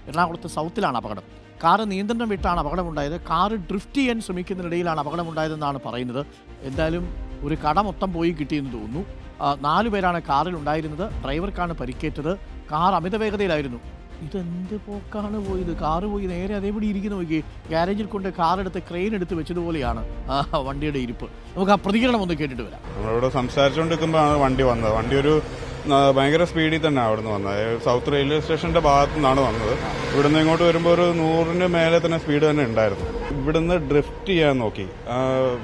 എറണാകുളത്ത് സൗത്തിലാണ് അപകടം. കാറ് നിയന്ത്രണം വിട്ടാണ് അപകടമുണ്ടായത്. കാറ് ഡ്രിഫ്റ്റ് ചെയ്യാൻ ശ്രമിക്കുന്നതിനിടയിലാണ് അപകടമുണ്ടായതെന്നാണ് പറയുന്നത്. എന്തായാലും ഒരു കട മൊത്തം പോയി കിട്ടിയെന്ന് തോന്നുന്നു. 4 പേരാണ് കാറിലുണ്ടായിരുന്നത്. ഡ്രൈവർക്കാണ് പരിക്കേറ്റത്. കാർ അമിത വേഗതയിലായിരുന്നു. ഇതെന്ത് പോക്കാണ് പോയത്? കാറ് പോയി നേരെ അതേപടി ഇരിക്കുന്നു. നോക്കി, ഗ്യാരേജിൽ കൊണ്ട് കാറെടുത്ത് ക്രെയിൻ എടുത്ത് വെച്ചതുപോലെയാണ് വണ്ടിയുടെ ഇരിപ്പ്. നമുക്ക് ആ പ്രതികരണം ഒന്ന് കേട്ടിട്ട് വരാം. നമ്മളിവിടെ സംസാരിച്ചുകൊണ്ടിരിക്കുമ്പോഴാണ് വണ്ടി വന്നത്. വണ്ടി ഒരു ഭയങ്കര സ്പീഡിൽ തന്നെ അവിടുന്ന് വന്നത്. സൗത്ത് റെയിൽവേ സ്റ്റേഷന്റെ ഭാഗത്തു നിന്നാണ് വന്നത്. ഇവിടുന്ന് ഇങ്ങോട്ട് വരുമ്പോൾ ഒരു 100-ന് മേലെ തന്നെ സ്പീഡ് തന്നെ ഉണ്ടായിരുന്നു. ഇവിടുന്ന് ഡ്രിഫ്റ്റ് ചെയ്യാൻ നോക്കി.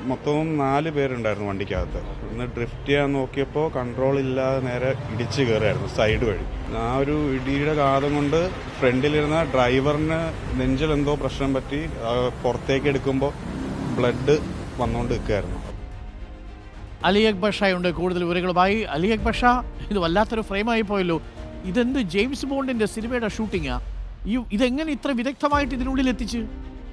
മൊത്തവും 4 പേരുണ്ടായിരുന്നു വണ്ടിക്കകത്ത്. ഇവിടുന്ന് ഡ്രിഫ്റ്റ് ചെയ്യാൻ നോക്കിയപ്പോൾ കൺട്രോൾ ഇല്ലാതെ നേരെ ഇടിച്ച് കയറിയായിരുന്നു സൈഡ് വഴി. ആ ഒരു ഇടിയുടെ ഘാതം കൊണ്ട് ഫ്രണ്ടിലിരുന്ന ഡ്രൈവറിന് നെഞ്ചിലെന്തോ പ്രശ്നം പറ്റി. പുറത്തേക്ക് എടുക്കുമ്പോൾ ബ്ലഡ് വന്നുകൊണ്ട് നിൽക്കുകയായിരുന്നു. അലി അക്ബർ ഷായുണ്ട് കൂടുതൽ വിവരങ്ങളുമായി. അലി അക്ബർ ഷാ, ഇത് വല്ലാത്തൊരു ഫ്രെയിമായി പോയല്ലോ. ഇതെന്ത് ജെയിംസ് ബോണ്ടിന്റെ സിനിമയുടെ ഷൂട്ടിങ്ങാ? ഇതെങ്ങനെ ഇത്ര വിദഗ്ധമായിട്ട് ഇതിനുള്ളിൽ എത്തിച്ച്?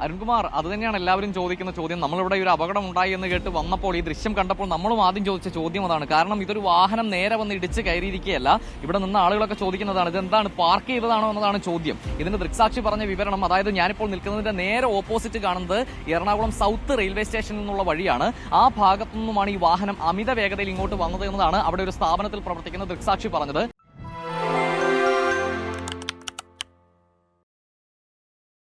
അരുൺകുമാർ, അത് തന്നെയാണ് എല്ലാവരും ചോദിക്കുന്ന ചോദ്യം. നമ്മളിവിടെ ഒരു അപകടം ഉണ്ടായി എന്ന് കേട്ട് വന്നപ്പോൾ, ഈ ദൃശ്യം കണ്ടപ്പോൾ നമ്മളും ആദ്യം ചോദിച്ച ചോദ്യം അതാണ്. കാരണം ഇതൊരു വാഹനം നേരെ വന്ന് ഇടിച്ച് കയറിയിരിക്കുകയല്ല. ഇവിടെ നിന്ന് ആളുകളൊക്കെ ചോദിക്കുന്നതാണ്, ഇതെന്താണ് പാർക്ക് ചെയ്തതാണോ എന്നതാണ് ചോദ്യം. ഇതിന്റെ ദൃക്സാക്ഷി പറഞ്ഞ വിവരണം, അതായത് ഞാനിപ്പോൾ നിൽക്കുന്നതിന്റെ നേരെ ഓപ്പോസിറ്റ് കാണുന്നത് എറണാകുളം സൗത്ത് റെയിൽവേ സ്റ്റേഷനിൽ നിന്നുള്ള വഴിയാണ്. ആ ഭാഗത്തു നിന്നുമാണ് ഈ വാഹനം അമിത വേഗതയിൽ ഇങ്ങോട്ട് വന്നത് എന്നതാണ് അവിടെ ഒരു സ്ഥാപനത്തിൽ പ്രവർത്തിക്കുന്ന ദൃക്സാക്ഷി പറഞ്ഞത്.